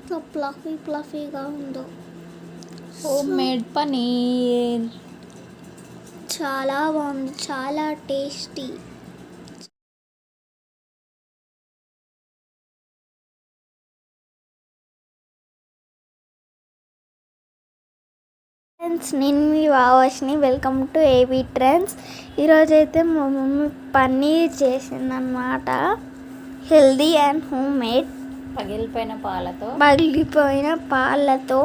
ఎంత ప్లఫీగా ఉందో. Home made paneer చాలా బాగుంది, చాలా టేస్టీ. ఫ్రెండ్స్, నేను మీ వావాష్ని. Welcome to AB Trends. ఈరోజైతే మా మమ్మీ పన్నీర్ చేసిందనమాట. Healthy and homemade. పగిలిపోయిన పాలతో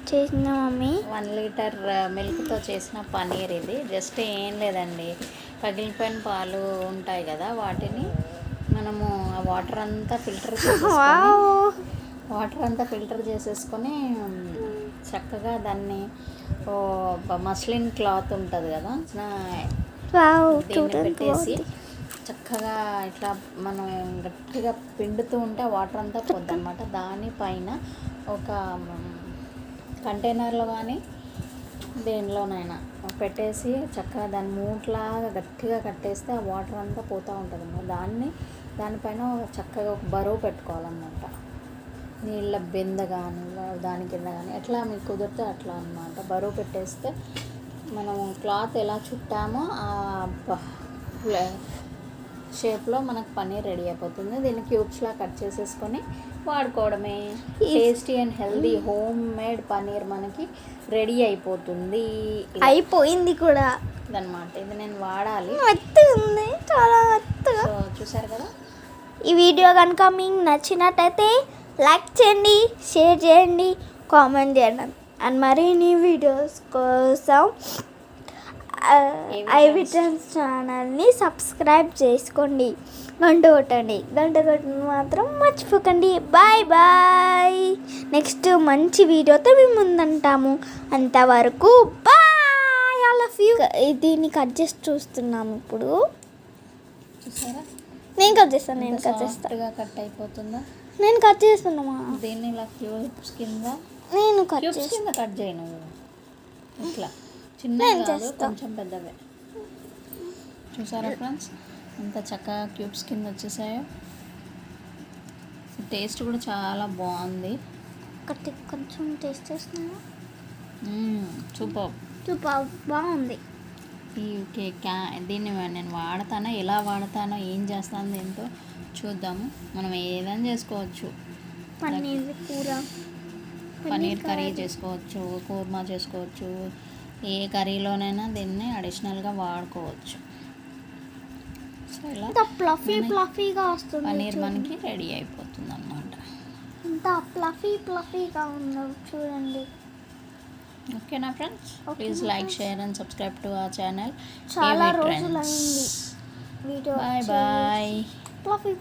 చేసిన మమ్మీ. 1 లీటర్ మిల్క్తో చేసిన పనీర్ ఇది. జస్ట్ ఏం లేదండి, పగిలిపోయిన పాలు ఉంటాయి కదా, వాటిని మనము ఆ వాటర్ అంతా ఫిల్టర్ చేసేసుకొని చక్కగా దాన్ని మస్లిన్ క్లాత్ ఉంటుంది కదా, దీన్ని పెట్టేసి చక్కగా ఇట్లా మనం గట్టిగా పిండుతూ ఉంటే వాటర్ అంతా పోద్ది అనమాట. దానిపైన ఒక కంటైనర్లో కానీ దేనిలోనైనా పెట్టేసి చక్కగా దాన్ని మూట్లాగా గట్టిగా కట్టేస్తే ఆ వాటర్ అంతా పోతూ ఉంటుంది అన్నమాట. దానిపైన చక్కగా ఒక బరువు పెట్టుకోవాలన్నమాట. నీళ్ళ బిందె కానీ దాని కింద కానీ ఎట్లా మీకు కుదిరితే అట్లా అన్నమాట. బరువు పెట్టేస్తే మనం క్లాత్ ఎలా చుట్టామో ఆ షేప్లో మనకు పన్నీర్ రెడీ అయిపోతుంది. దీన్ని క్యూబ్స్లా కట్ చేసేసుకొని వాడుకోవడమే. Tasty and healthy homemade paneer మనకి రెడీ అయిపోయింది కూడా అన్నమాట. ఇది నేను వాడాలి, మెత్తగా చాలా మెత్తగా. సో చూసారు కదా. ఈ వీడియో కనుక మీకు నచ్చినట్టయితే లైక్ చేయండి, షేర్ చేయండి, కామెంట్ చేయండి. అండ్ మరిన్ని వీడియోస్ కోసం ఏబీ ట్రెండ్స్ ఛానల్ని సబ్స్క్రైబ్ చేసుకోండి, గంట కొట్టండి. గంట కొట్టడం మాత్రం మర్చిపోకండి. Bye bye. నెక్స్ట్ మంచి వీడియోతో మేము ముందుంటాము. అంతవరకు బాయ్. All of you. దీన్ని కట్ చేసి చూస్తున్నాము ఇప్పుడు. చూసారా, నేను కట్ చేస్తాను. కట్ అయిపోతుందా? నేను కట్ చేస్తున్నామా? దీన్ని ఇలా క్యూబ్స్ కింద కట్ చేయను. ఇట్లా చిన్నగా కాదు, కొంచెం పెద్దవే. చూసారా ఫ్రెండ్స్, ఎంత చక్కగా క్యూబ్స్ కింద వచ్చేసాయో. టేస్ట్ కూడా చాలా బాగుంది. కొంచెం టేస్ట్ చేస్తున్నా. సూపర్ బాగుంది. ఈ దీన్ని నేను వాడతానో, ఎలా వాడతానో, ఏం చేస్తాను దీంతో చూద్దాము. మనం ఏదైనా చేసుకోవచ్చు. పన్నీర్ కూర, పన్నీర్ కర్రీ చేసుకోవచ్చు, కూర్మా చేసుకోవచ్చు. ఏ కర్రీలోనైనా దీన్ని అడిషనల్గా వాడుకోవచ్చు. సో ఇలా ప్లఫీగా వస్తుంది. పన్నీర్ మనకి రెడీ అయిపోతుంది అన్నమాట. ఎంత ప్లఫీగా ఉందో చూడండి. ఓకేనా friends? Please like, share and subscribe to our channel. చాలా రోజులైంది వీడియో. Bye bye. ప్లఫీ